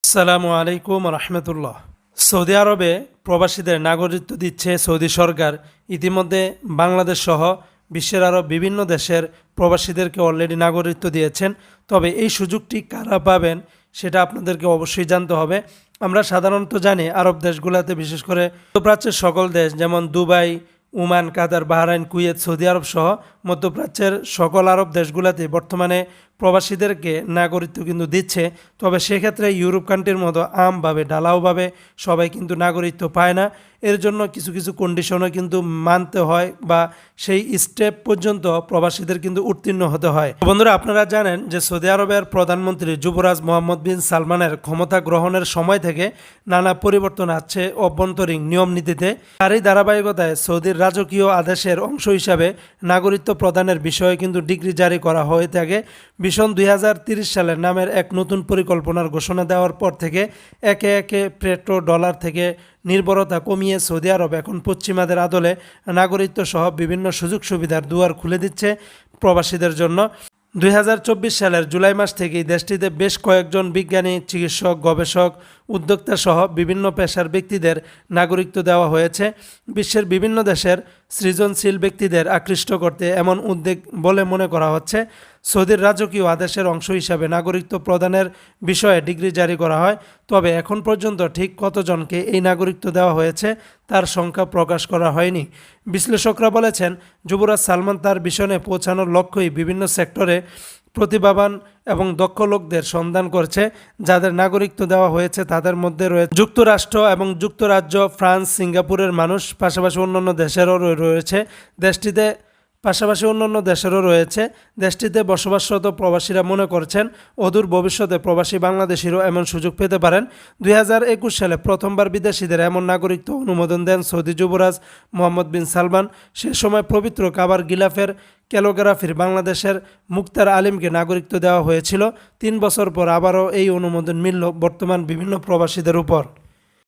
আসসালামু আলাইকুম রহমতুল্লাহ। সৌদি আরবে প্রবাসীদের নাগরিকত্ব দিচ্ছে সৌদি সরকার। ইতিমধ্যে বাংলাদেশ সহ বিশ্বের আরও বিভিন্ন দেশের প্রবাসীদেরকে অলরেডি নাগরিকত্ব দিয়েছেন। তবে এই সুযোগটি কারা পাবেন সেটা আপনাদেরকে অবশ্যই জানতে হবে। আমরা সাধারণত জানি আরব দেশগুলোতে, বিশেষ করে মধ্যপ্রাচ্যের সকল দেশ যেমন দুবাই, ওমান, কাতার, বাহরাইন, কুয়েত, সৌদি আরব সহ মধ্যপ্রাচ্যের সকল আরব দেশগুলোতে বর্তমানে প্রবাসীদেরকে নাগরিকত্ব কিন্তু দিচ্ছে। তবে সেক্ষেত্রে ইউরোপ কান্ট্রির মতো আমভাবে ঢালাওভাবে সবাই কিন্তু নাগরিকত্ব পায় না। এর জন্য কিছু কিছু কন্ডিশনও কিন্তু মানতে হয় বা সেই স্টেপ পর্যন্ত প্রবাসীদের কিন্তু উত্তীর্ণ হতে হয়। বন্ধুরা, আপনারা জানেন যে সৌদি আরবের প্রধানমন্ত্রী যুবরাজ মোহাম্মদ বিন সালমানের ক্ষমতা গ্রহণের সময় থেকে নানা পরিবর্তন আসছে অভ্যন্তরীণ নিয়ম নীতিতে। তারই ধারাবাহিকতায় সৌদির রাজকীয় আদেশের অংশ হিসাবে নাগরিকত্ব প্রদানের বিষয়ে কিন্তু ডিক্রি জারি করা হয়ে থাকে। ভীষণ 2030 সালের নামের এক নতুন পরিকল্পনার ঘোষণা দেওয়ার পর থেকে একে একে পেট্রো ডলার থেকে নির্ভরতা কমিয়ে সৌদি আরব এখন পশ্চিমাদের আদলে নাগরিকত্ব সহ বিভিন্ন সুযোগ সুবিধার দুয়ার খুলে দিচ্ছে প্রবাসীদের জন্য। 2024 সালের জুলাই মাস থেকেই দেশটিতে বেশ কয়েকজন বিজ্ঞানী, চিকিৎসক, গবেষক, উদ্যোক্তা সহ বিভিন্ন পেশার ব্যক্তিদের নাগরিকত্ব দেওয়া হয়েছে। বিশ্বের বিভিন্ন দেশের সৃজনশীল ব্যক্তিদের আকৃষ্ট করতে এমন উদ্যোগ বলে মনে করা হচ্ছে। সৌদির রাজকীয় আদেশের অংশ হিসাবে নাগরিকত্ব প্রদানের বিষয়ে ডিক্রি জারি করা হয়। তবে এখন পর্যন্ত ঠিক কতজনকে এই নাগরিকত্ব দেওয়া হয়েছে তার সংখ্যা প্রকাশ করা হয়নি। বিশ্লেষকরা বলেছেন, যুবরাজ সালমান তার মিশনে পৌঁছানোর লক্ষ্যেই বিভিন্ন সেক্টরে প্রতিভাবান এবং দক্ষ লোকদের সন্ধান করছে। যাদের নাগরিকত্ব দেওয়া হয়েছে তাদের মধ্যে রয়েছে যুক্তরাষ্ট্র এবং যুক্তরাজ্য, ফ্রান্স, সিঙ্গাপুরের মানুষ, পাশাপাশি অন্যান্য দেশেরও রয়েছে। দেশটিতে বসবাসরত প্রবাসীরা মনে করছেন অদূর ভবিষ্যতে প্রবাসী বাংলাদেশিরও এমন সুযোগ পেতে পারেন। 2021 সালে প্রথমবার বিদেশিদের এমন নাগরিকত্ব অনুমোদন দেন সৌদি যুবরাজ মোহাম্মদ বিন সালমান। সে সময় পবিত্র কাবার গিলাফের ক্যালিগ্রাফির বাংলাদেশের মুক্তার আলিমকে নাগরিকত্ব দেওয়া হয়েছিল। 3 বছর পর আবারও এই অনুমোদন মিলল বর্তমান বিভিন্ন প্রবাসীদের উপর।